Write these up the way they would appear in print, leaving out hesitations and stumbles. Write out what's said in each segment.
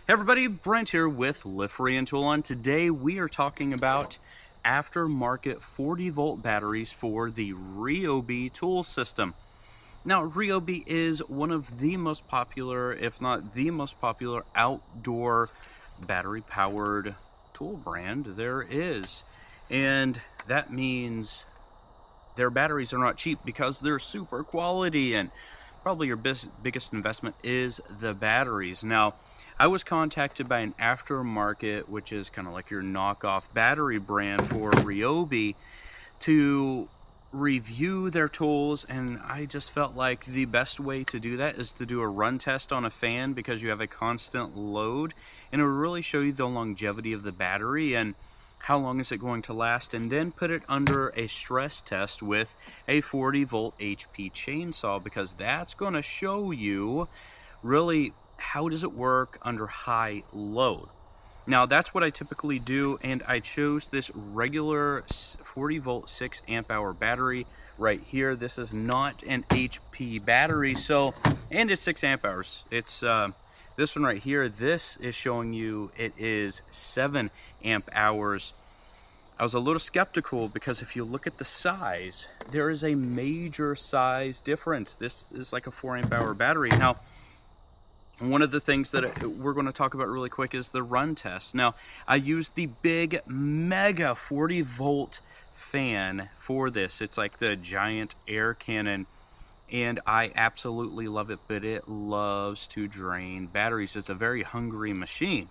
Hey everybody, Brent here with Lift Free and Tool On. Today we are talking about aftermarket 40 volt batteries for the Ryobi tool system. Now Ryobi is one of the most popular, if not the most popular, outdoor battery powered tool brand there is. And that means their batteries are not cheap because they're super quality, and probably your biggest investment is the batteries. Now, I was contacted by an aftermarket, which is kind of like your knockoff battery brand for Ryobi, to review their tools, and I just felt like the best way to do that is to do a run test on a fan, because you have a constant load, and it will really show you the longevity of the battery and how long is it going to last, and then put it under a stress test with a 40 volt HP chainsaw, because that's going to show you really how does it work under high load. Now that's what I typically do, and I chose this regular 40 volt 6 amp hour battery right here. This is not an HP battery, so, and it's 6 amp hours. It's this one right here, this is showing you it is 7 amp hours. I was a little skeptical because if you look at the size, there is a major size difference. This is like a 4 amp hour battery. Now, one of the things that we're going to talk about really quick is the run test. Now, I used the big mega 40 volt fan for this. It's like the giant air cannon, and I absolutely love it, but it loves to drain batteries. It's a very hungry machine.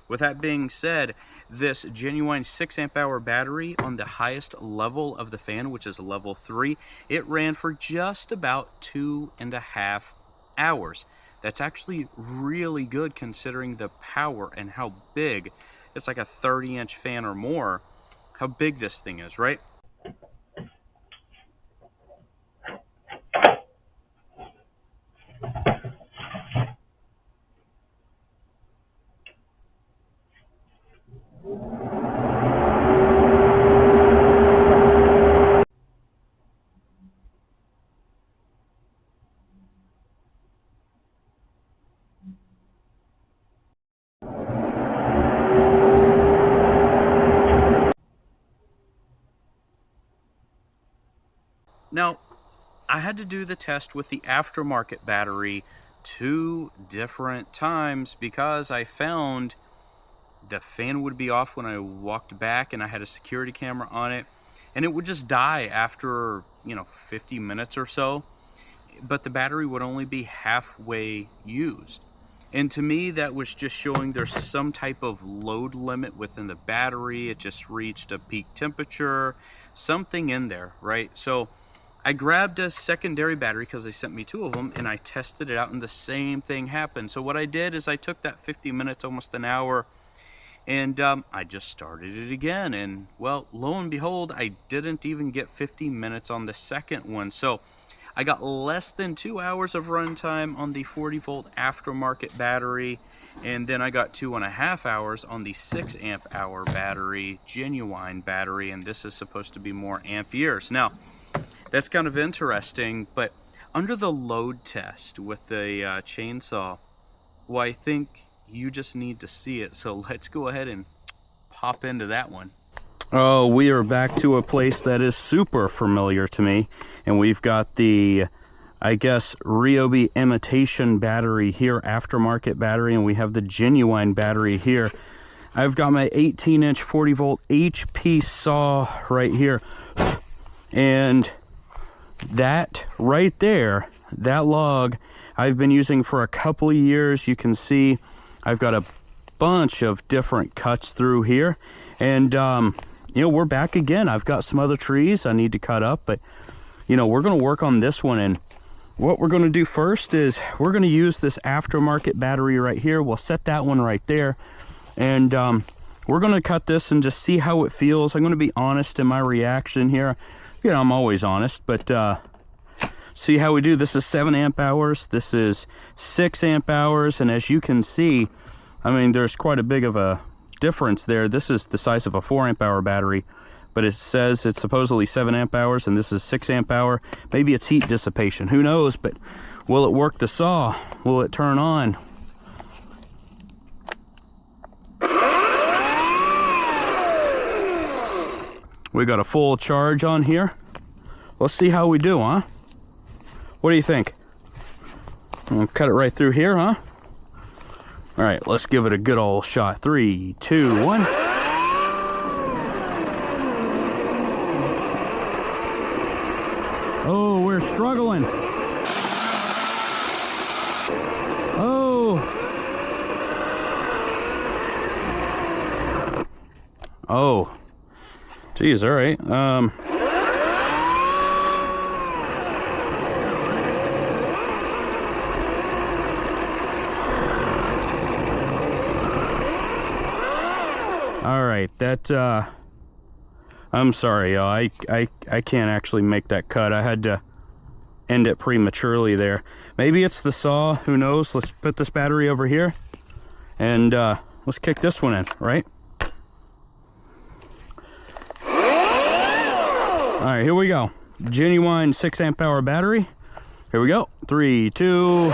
With that being said, this genuine 6 amp hour battery on the highest level of the fan, which is level 3, it ran for just about 2.5 hours. That's actually really good considering the power and how big. It's like a 30-inch fan or more, how big this thing is, right? Now, I had to do the test with the aftermarket battery 2 different times because I found the fan would be off when I walked back, and I had a security camera on it, and it would just die after, 50 minutes or so, but the battery would only be halfway used. And to me, that was just showing there's some type of load limit within the battery. It just reached a peak temperature, something in there, right? So I grabbed a secondary battery because they sent me 2 of them, and I tested it out, and the same thing happened. So what I did is I took that 50 minutes, almost an hour, and I just started it again. And well, lo and behold, I didn't even get 50 minutes on the second one. So I got less than 2 hours of runtime on the 40 volt aftermarket battery, and then I got 2.5 hours on the 6 amp hour battery, genuine battery, and this is supposed to be more amperes. Now, that's kind of interesting, but under the load test with the chainsaw, well, I think you just need to see it. So let's go ahead and pop into that one. Oh, we are back to a place that is super familiar to me, and we've got the, I guess, Ryobi imitation battery here, aftermarket battery, and we have the genuine battery here. I've got my 18-inch 40 volt HP saw right here, and that right there, that log, I've been using for a couple of years. You can see I've got a bunch of different cuts through here, and we're back again. I've got some other trees I need to cut up, but we're going to work on this one. And what we're going to do first is we're going to use this aftermarket battery right here. We'll set that one right there, and we're going to cut this and just see how it feels. I'm going to be honest in my reaction here. I'm always honest, but see how we do. This is 7 amp hours, this is 6 amp hours, and as you can see, I mean, there's quite a big of a difference there. This is the size of a 4 amp hour battery, but it says it's supposedly 7 amp hours, and this is 6 amp hour. Maybe it's heat dissipation, who knows, but will it work the saw? Will it turn on? We got a full charge on here. Let's see how we do, huh? What do you think? I'll cut it right through here, huh? All right, let's give it a good old shot. 3, 2, 1. Oh, we're struggling. Oh. Oh. Geez, all right. All right, that I'm sorry, y'all. I can't actually make that cut. I had to end it prematurely there. Maybe it's the saw, who knows? Let's put this battery over here and let's kick this one in, right? All right, here we go. Genuine 6 amp hour battery. Here we go. 3, 2. Woo!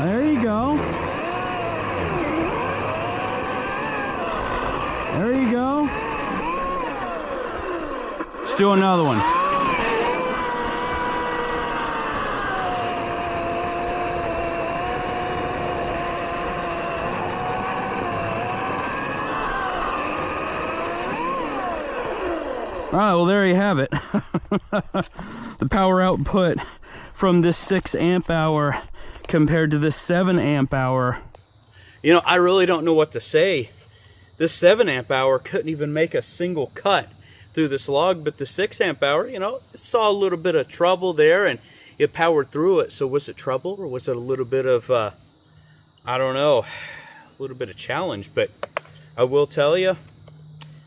There you go. There you go. Let's do another one. All right, well, there you have it. The power output from this 6 amp hour compared to this 7 amp hour. You know, I really don't know what to say. This 7 amp hour couldn't even make a single cut through this log, but the 6 amp hour, you know, saw a little bit of trouble there and it powered through it. So was it trouble, or was it a little bit of, I don't know, a little bit of challenge? But I will tell you,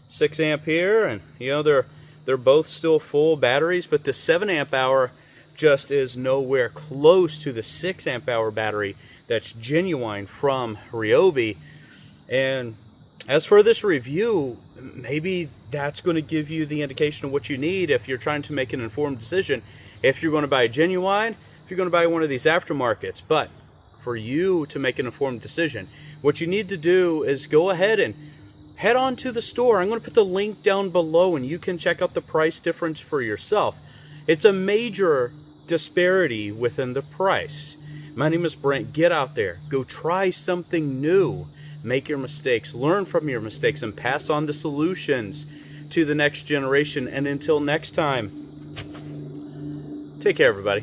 6 amp here, and you know, they're both still full batteries, but the 7 amp hour just is nowhere close to the 6 amp hour battery that's genuine from Ryobi. And as for this review, maybe that's going to give you the indication of what you need if you're trying to make an informed decision, if you're going to buy a genuine, if you're going to buy one of these aftermarkets. But for you to make an informed decision, what you need to do is go ahead and head on to the store. I'm going to put the link down below and you can check out the price difference for yourself. It's a major disparity within the price. My name is Brent. Get out there. Go try something new. Make your mistakes. Learn from your mistakes and pass on the solutions to the next generation. And until next time, take care, everybody.